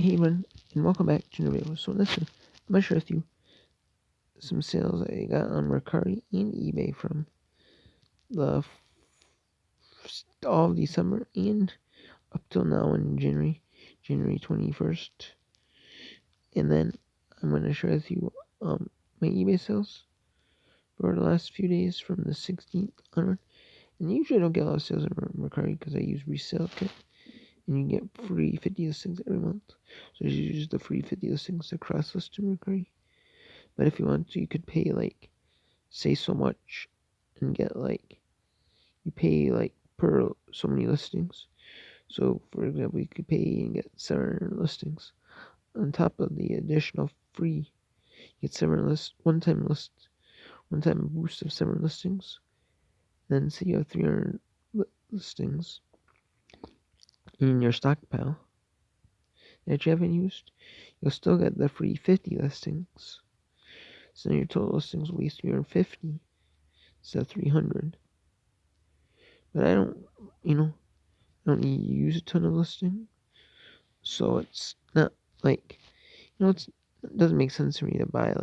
Hey everyone, and welcome back to the video. So listen, I'm gonna share with you some sales I got on Mercari and eBay from the all of December and up till now in January 21st. And then I'm gonna share with you my eBay sales for the last few days from the 16th onward. And usually I don't get a lot of sales on Mercari because I use resale kit, and you get free 50 listings every month. So you use the free 50 listings to cross list to Mercari. But if you want to, you could pay say so much and get you pay per so many listings. So for example, you could pay and get 700 listings on top of the additional free. You get one time boost of 7 listings. Then say you have 300 listings in your stockpile that you haven't used, you'll still get the free 50 listings. So your total listings will be 350 instead of 300. But I don't need to use a ton of listing, so it's not it doesn't make sense for me to buy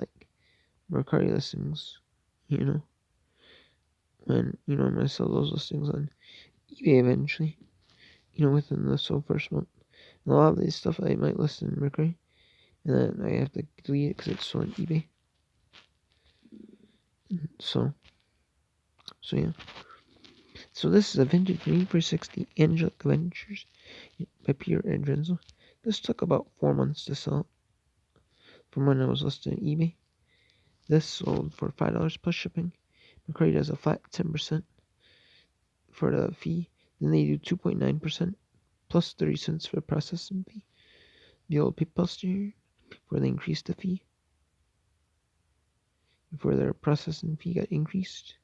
Mercari listings, when I'm gonna sell those listings on eBay eventually, within the first month. And a lot of this stuff I might list in Mercari, and then I have to delete it because it's still on eBay. So yeah. So this is a vintage me for 60 Angelic Adventures by Peter Andrenzo. This took about 4 months to sell from when I was listed on eBay. This sold for $5 plus shipping. Mercari does a flat 10% for the fee. Then they do 2.9% plus 30 cents for the processing fee. The old PayPal here before they increased the fee. Before their processing fee got increased.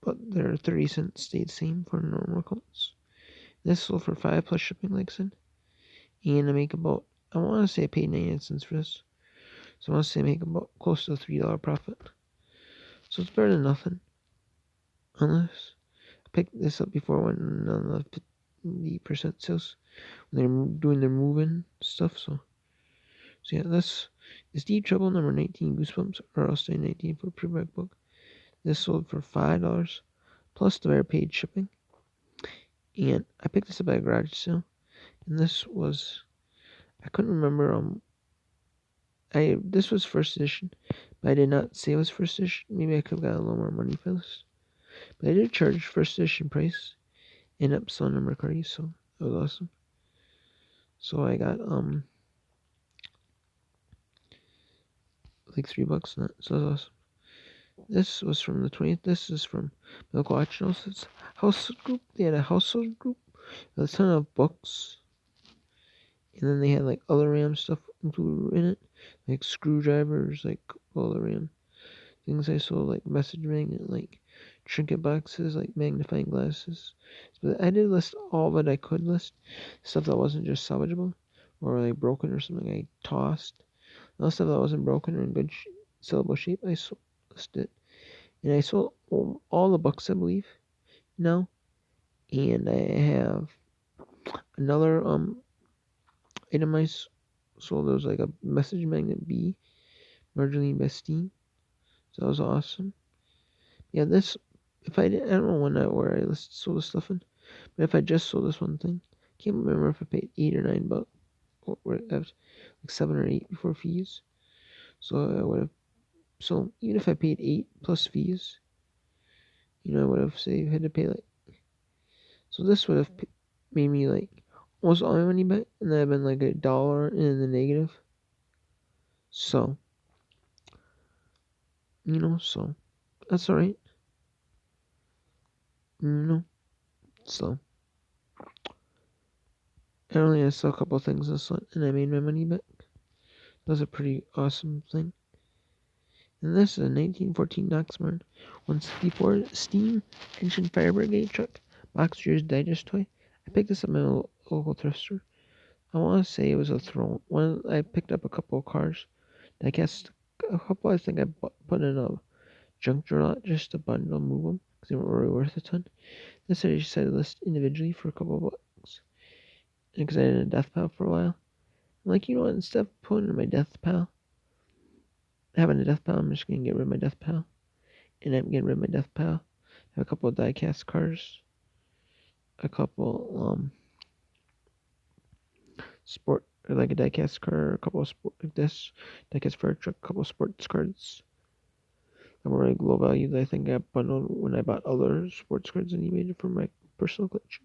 But their 30 cents stayed the same for normal accounts. This sold for $5 plus shipping, like I said. And I make about, I want to say I paid 99 cents for this. So I want to say I make about close to a $3 profit. So it's better than nothing. Unless I picked this up before when on the 50% sales when they're doing their move-in stuff. So yeah, this is Deep Trouble number 19 Goosebumps or I'll say 19 for pre-back book. This sold for $5 plus the paid shipping. And I picked this up at a garage sale. And this was, I couldn't remember, this was first edition, but I did not say it was first edition. Maybe I could have got a little more money for this. But I did charge first edition price and up selling on Mercari, so that was awesome. So I got $3 on that, so that was awesome. This was from the 20th. This is from Milk Watch It's house group. They had a household group with a ton of books. And then they had other RAM stuff included in it. Like screwdrivers, all the RAM things I sold, message magnet, trinket boxes, magnifying glasses. But I did list all that I could list. Stuff that wasn't just salvageable or broken or something I tossed. All stuff that wasn't broken or in good sellable shape, I listed. And I sold all the books, I believe, now. And I have another item I sold. There was a message magnet B, Marjorie Bestine. So that was awesome. Yeah, this, if I did, I don't know where I sold the stuff in, but if I just sold this one thing, I can't remember if I paid $8 or $9, or I was 7 or 8 before fees. So I would have, so even if I paid 8 plus fees, I would have had to pay so this would have made me almost all my money back, and then I've been $1 in the negative. So, so that's alright. So I only had to sell a couple things this one, and I made my money back. That was a pretty awesome thing. And this is a 1914 Oxmoor 164 steam engine fire brigade truck, Boxer's Digest toy. I picked this up at my local thrift store. I want to say it was a throw. I picked up a couple of cars. I guess a couple I think I put in a junk drawer just to bundle move them because they weren't really worth a ton. This I decided to list individually for a couple of bucks. because I had a death pal for a while. I'm like, you know what? Instead of putting in my death pal, having a death pal, I'm just gonna get rid of my death pal, and I'm getting rid of my death pal. I have a couple of diecast cars, a couple sport like a diecast car, a couple of sport like this diecast fire truck, a couple of sports cards. That were like low value that I think I bundled when I bought other sports cards on eBay for my personal collection.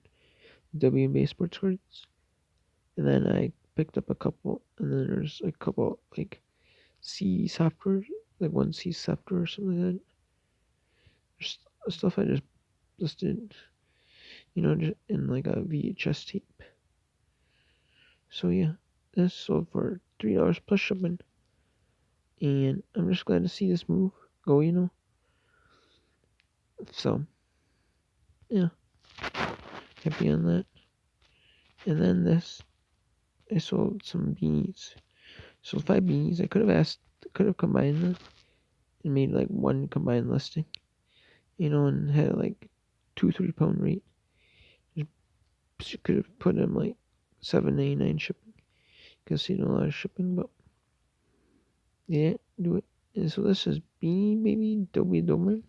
WNBA sports cards. And then I picked up a couple, and then there's a couple like C software, like one C software or something like that. There's stuff I just listed, just in like a VHS tape. So yeah, this sold for $3 plus shipping, and I'm just glad to see this move go. So yeah, happy on that. And then I sold some beanies. Sold 5 beanies. I could have combined them and made like one combined listing, and had like 2-3 pound rate. Just could have put them like $7.99 shipping, because a lot of shipping, but yeah, do it. And so this is Beanie Baby Dobie Domer.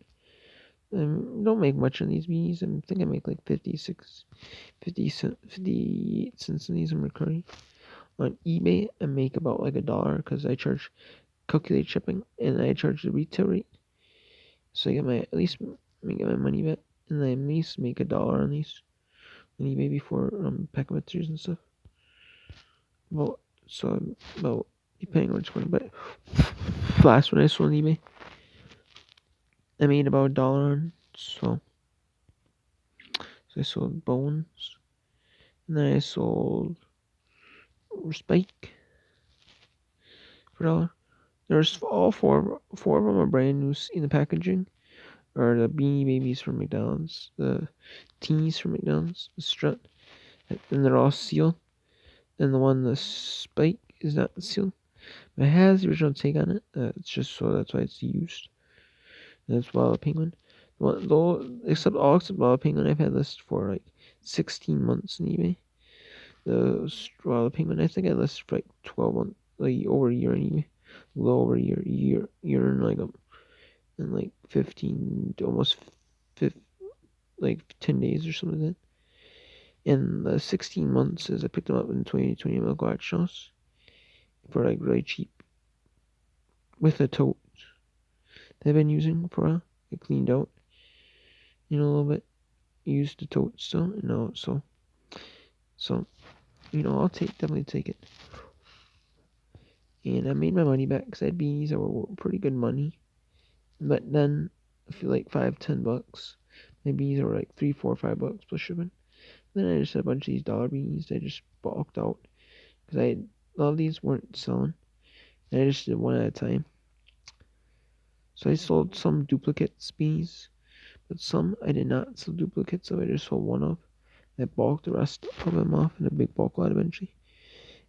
Don't make much on these beanies. I think I make like 58 cents on these on Mercari. On eBay, I make about like $1 because I calculate shipping and I charge the retail rate. So I get at least get my money back, and then I at least make $1 on these on eBay before pack materials and stuff. Well, so about depending on where it's going, but last one I sold on eBay, I made about $1 on. So I sold Bones, and then I sold Spike for $1. There's all four of them are brand new in the packaging. Or the Beanie Babies from McDonald's, the teenies from McDonald's, the strut, and they're all sealed. And the Spike is not sealed. But it has the original take on it. It's just so that's why it's used. And that's Wild Penguin. Except Wild Penguin, I've had listed for like 16 months on eBay. The Wild Penguin, I think I listed for like 12 months, like over a year on eBay. A little over a year and like 15 to almost 50, like 10 days or something like that. And the 16 months is I picked them up in 2020 Milk Shows for like really cheap with a tote that I've been using for a while. I cleaned out, a little bit. Used the tote still, so I'll definitely take it. And I made my money back because I had beanies that were pretty good money. But then I feel like $5-10. My beanies were like $3, $4, $5 plus shipping. Then I just had a bunch of these dollar beanies that I just bulked out because a lot of these weren't selling, and I just did one at a time. So I sold some duplicates beanies, but some I did not sell duplicates, so I just sold one of. I bulked the rest of them off in a big bulk lot eventually,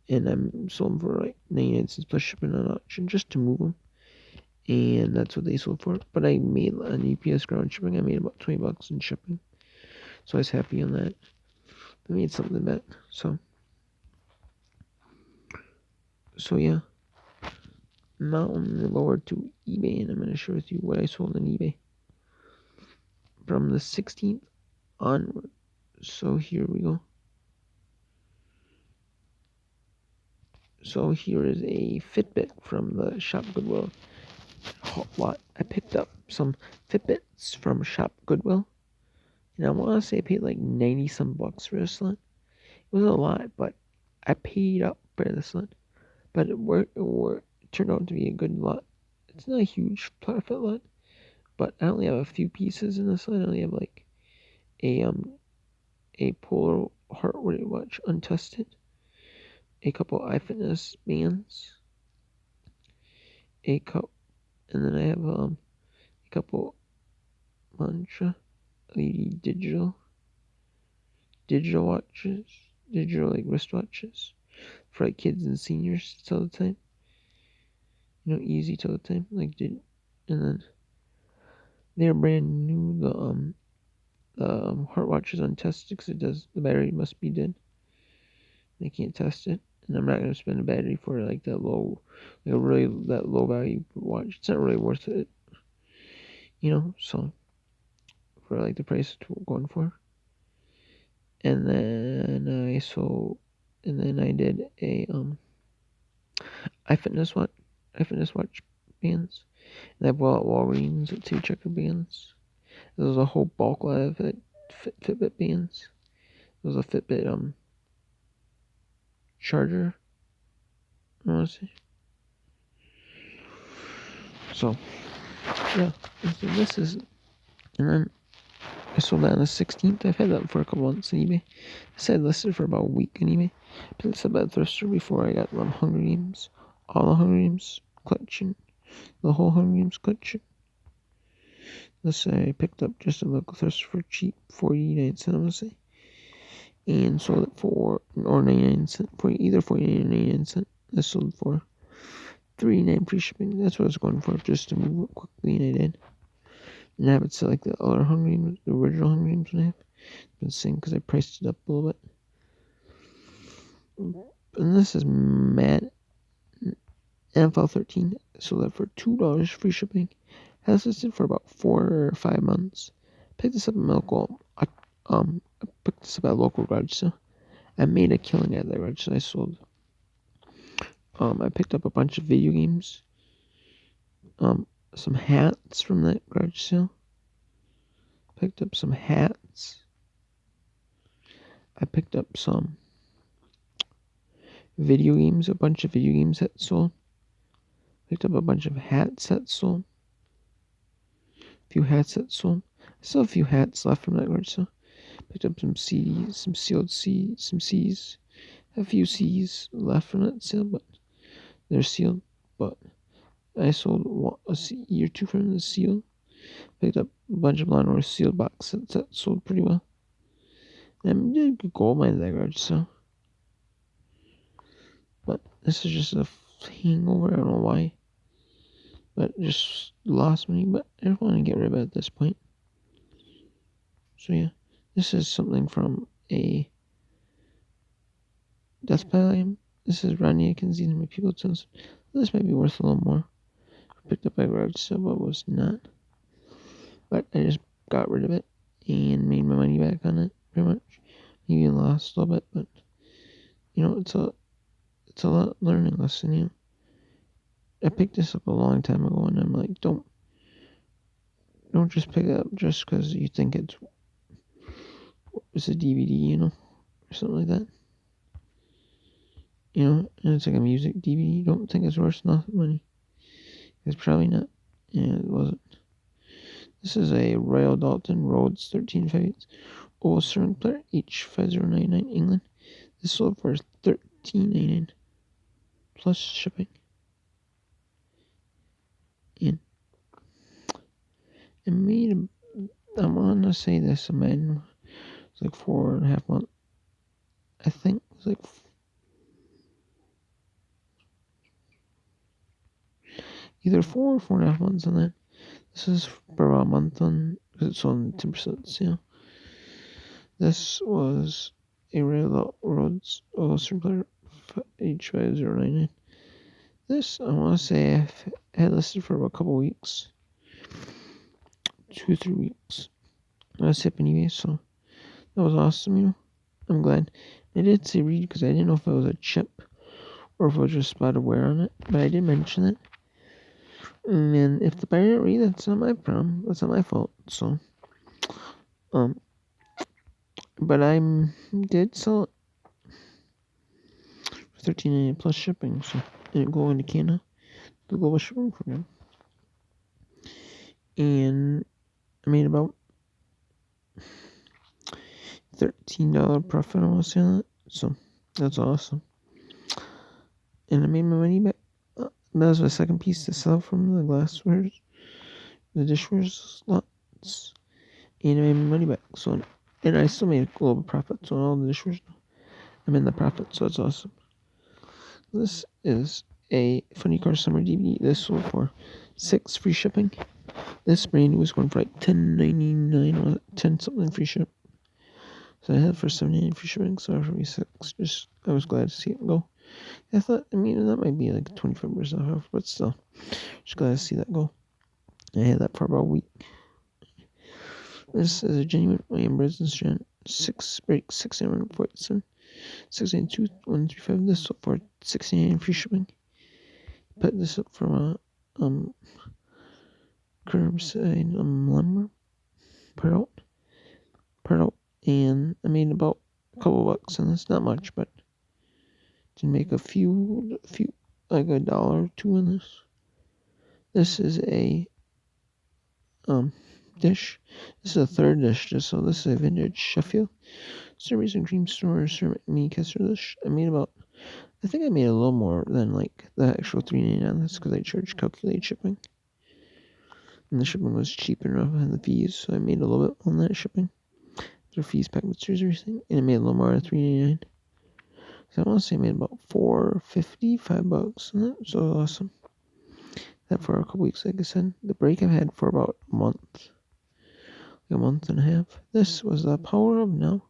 and I sold them for like 99 cents plus shipping on auction just to move them, and that's what they sold for. But I made on UPS ground shipping. I made about $20 in shipping, so I was happy on that. I made something back, so yeah. Now I'm going to go over to eBay, and I'm going to share with you what I sold on eBay from the 16th onward. So here we go. So here is a Fitbit from the Shop Goodwill lot. I picked up some Fitbits from Shop Goodwill, and I want to say I paid like 90 some bucks for this lot. It wasn't a lot, but I paid up for this lot. But it turned out to be a good lot. It's not a huge profit lot, but I only have a few pieces in this lot. I only have like a Polar Heart Rate Watch untested, a couple iFitness bands, and then I have a couple Mantra LED digital watches, digital like wristwatches for like kids and seniors till the time. Easy till the time, and then they're brand new. The heart watch is untested because the battery must be dead. I can't test it, and I'm not gonna spend a battery for like that low, like a really that low value watch. It's not really worth it, So for like the price it's going for, and then I did a iFitness watch bands. And I bought Walgreens at 2 checker bands. There was a whole bulk lot of Fitbit bands. There was a Fitbit charger, I want to say. So yeah, this is, and then I sold that on the 16th. I've had that for a couple months on eBay. I said listed for about a week on eBay. I picked this up at thrift store before I got Hunger Games, all the Hunger Games collection, the whole Hunger Games collection. This I picked up just at local thrift store for cheap, 49 cents, I want to say, and sold it for, or 99 cents, for either 49 or 99 cents. I sold for $3.99 free shipping. That's what I was going for, just to move it quickly, and I did. And I have it set like the other Hunger Games, the original Hunger Games one I have. Been seeing because I priced it up a little bit. And this is Matt NFL 13. Sold that for $2 free shipping. Has listed for about 4 or 5 months. Picked this up at I picked this up at local garage sale. I made a killing at that garage sale. I sold. I picked up a bunch of video games. Some hats from that garage sale. Picked up some hats. I picked up some video games, a bunch of video games that sold. Picked up a bunch of hats that sold. A few hats that sold. I still have a few hats left from that garage sale. Picked up some CDs, some sealed C's, some C's. A few C's left from that sale, but they're sealed. But I sold a C or two from the sealed. Picked up a bunch of Lawnmower sealed box sets that sold pretty well. And I did good gold mine at that garage sale. But this is just a hangover. I don't know why. But just lost money. But I don't want to get rid of it at this point. So yeah. This is something from a Death Pile item. This is Rodney Atkins. These are my people. This might be worth a little more. Picked up by garage sale, but was not. But I just got rid of it and made my money back on it, pretty much. Maybe lost a little bit, but it's a lot learning lesson. I picked this up a long time ago, and I'm like, don't just pick it up just because you think it's a DVD, or something like that. And it's like a music DVD. Don't think it's worth nothing money. It's probably not. Yeah, it wasn't. This is a Royal Dalton Rhodes 13 faggots. Oval String Player, H5099, England. This sold for $13.99 plus shipping. And it made, I want to say this, it's like 4.5 months. I think it was like either 4 or 4.5 months on that. This is for about a month on, because it's on 10% sale. This was a Royal Rhodes Oval Player H5099. This, I want to say, I've had listed for about a couple weeks. 2 or 3 weeks. I was hipping eBay, so that was awesome, I'm glad. I did say read because I didn't know if it was a chip or if it was just spotted wear on it, but I did mention it. And if the buyer didn't read, that's not my problem. That's not my fault. So, but I did sell it for $13.99 plus shipping. So, and it go into Canada, the global shipping program. And I made about $13 profit on selling it. So that's awesome. And I made my money back. That was my second piece to sell from the glasswares, the dishware slots. And I made my money back. So, and I still made a little bit of profit. So on all the dishwares, I'm in the profit. So that's awesome. This is a Funny Car Summer DVD. This sold for $6 free shipping. This brand new was going for like $10.99 or $10 something free ship. So I had it for 79 free shipping, so for me 6. Just I was glad to see it go. I thought, I mean, that might be like 25% off, but still, just glad to see that go. I had that for about a week. This is a genuine William Brisbane strand 6 break 647 692 135. This up for 69 free shipping. Put this up from curbside lumber per out, and I made about a couple bucks on this, not much, but to make a few like $1 or $2 in this. This is a dish. This is a third dish, just so this is a vintage Sheffield ceramics and cream store ceramic mini casserole dish. I made I think I made a little more than like the actual $3.99 on this because I charged calculated shipping, and the shipping was cheap enough and the fees, so I made a little bit on that shipping. The fees, pack materials, everything, and I made a little more at $3.99. So I want to say I made about $4.50, $5 on that. So awesome. That for a couple weeks, like I said. The break I've had for about a month. A month and a half. This was the power of now.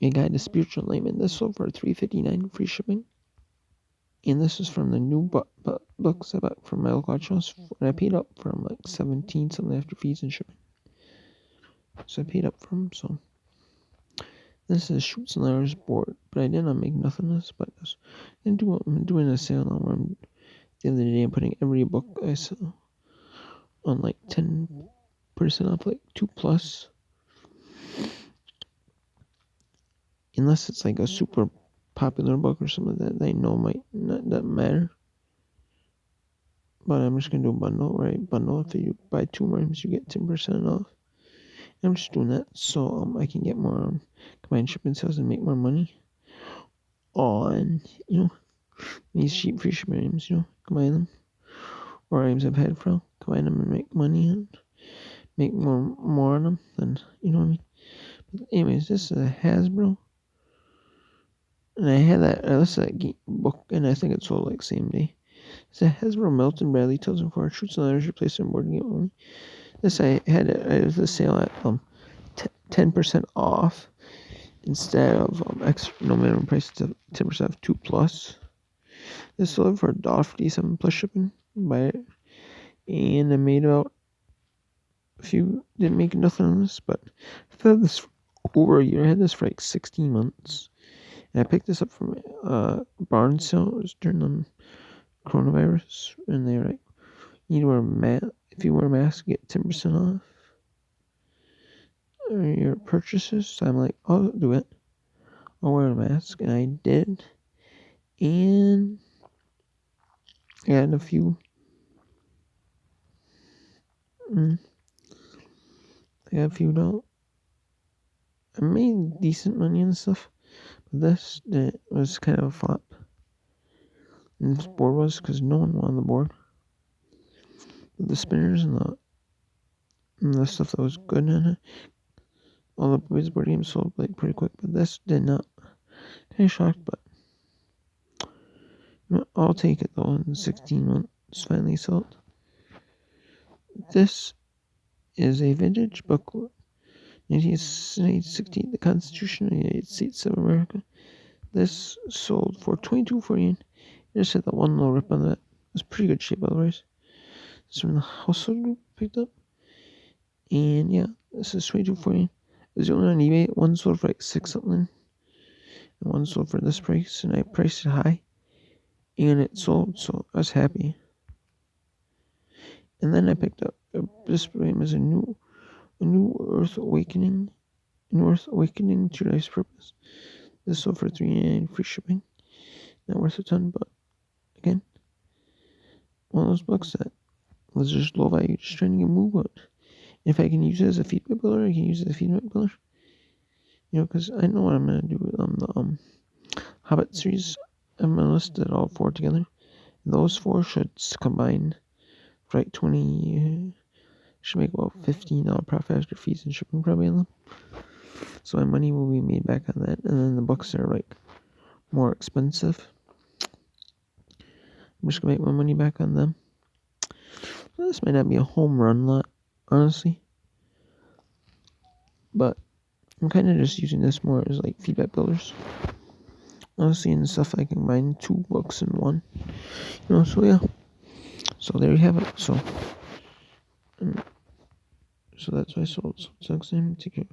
A guide to spiritual enlightenment. This sold for $3.59 free shipping. And this is from the new books I bought from my local house. And I paid up from like 17 something after fees and shipping. So I paid up for them. So this is Shoots and Ladders board, but I did not make nothing of this. But I'm doing a sale now where the other day I'm putting every book I sell on like 10% off, like 2+. Unless it's like a super popular book or something that I know might not matter. But I'm just gonna do a bundle, right? Bundle, if you buy 2 rhymes, you get 10% off. I'm just doing that so I can get more combined shipping sales and make more money on, these cheap free shipping items, combine them. Or items I've had for, combine them and make money and make more on them than, you know what I mean? But anyways, this is a Hasbro. And I had that, I listened to that book, and I think it sold like same day. It's a Hasbro Milton Bradley Tales and Four Shoots and Ladders replaced on board game only. This I had it was a sale at 10% off instead of extra no minimum price to 10% off 2+. This sold for $1.57 plus shipping. Buy it, and I made about a few. Didn't make nothing on this, but I've had this for over a year. I had this for like 16 months. And I picked this up from barn sale. It was during the coronavirus, and they were like, "You need to wear a mask. If you wear a mask, you get 10% off your purchases." So I'm like, "I'll do it. I'll wear a mask," and I did. And I got a few. I got a few dollars. I made decent money and stuff. But this was kind of a flop. And this board was because no one wanted the board. The spinners and the stuff that was good in it. All the boys' board games sold like pretty quick, but this did not. Kind of shocked, but I'll take it though. In 16 months, finally sold. This is a vintage booklet. 1960, the Constitution of the United States of America. This sold for $22.49. It just had that one little rip on that. It was pretty good shape otherwise. It's from the household group picked up. And yeah, this is $22.49. It was the only on eBay. One sold for like 6 something. And one sold for this price. And I priced it high. And it sold, so I was happy. And then I picked up this frame as a new Earth Awakening. North Awakening to Life's Purpose. This sold for $3.99 free shipping. Not worth a ton, but again, one of those books that was just low value, just trying to get move on. If I can use it as a feedback builder, I can use it as a feedback builder. Because I know what I'm gonna do with the Hobbit series. I'm gonna list it all 4 together. And those 4 should combine for like 20. Should make about $15 profit after fees and shipping probably on them. So my money will be made back on that. And then the books are like more expensive. I'm just gonna make my money back on them. Well, this might not be a home run lot, honestly. but I'm kind of just using this more as like feedback builders. Honestly, and stuff I can combine 2 books in one. So yeah. So there you have it. So that's why I sold. So next time, take care.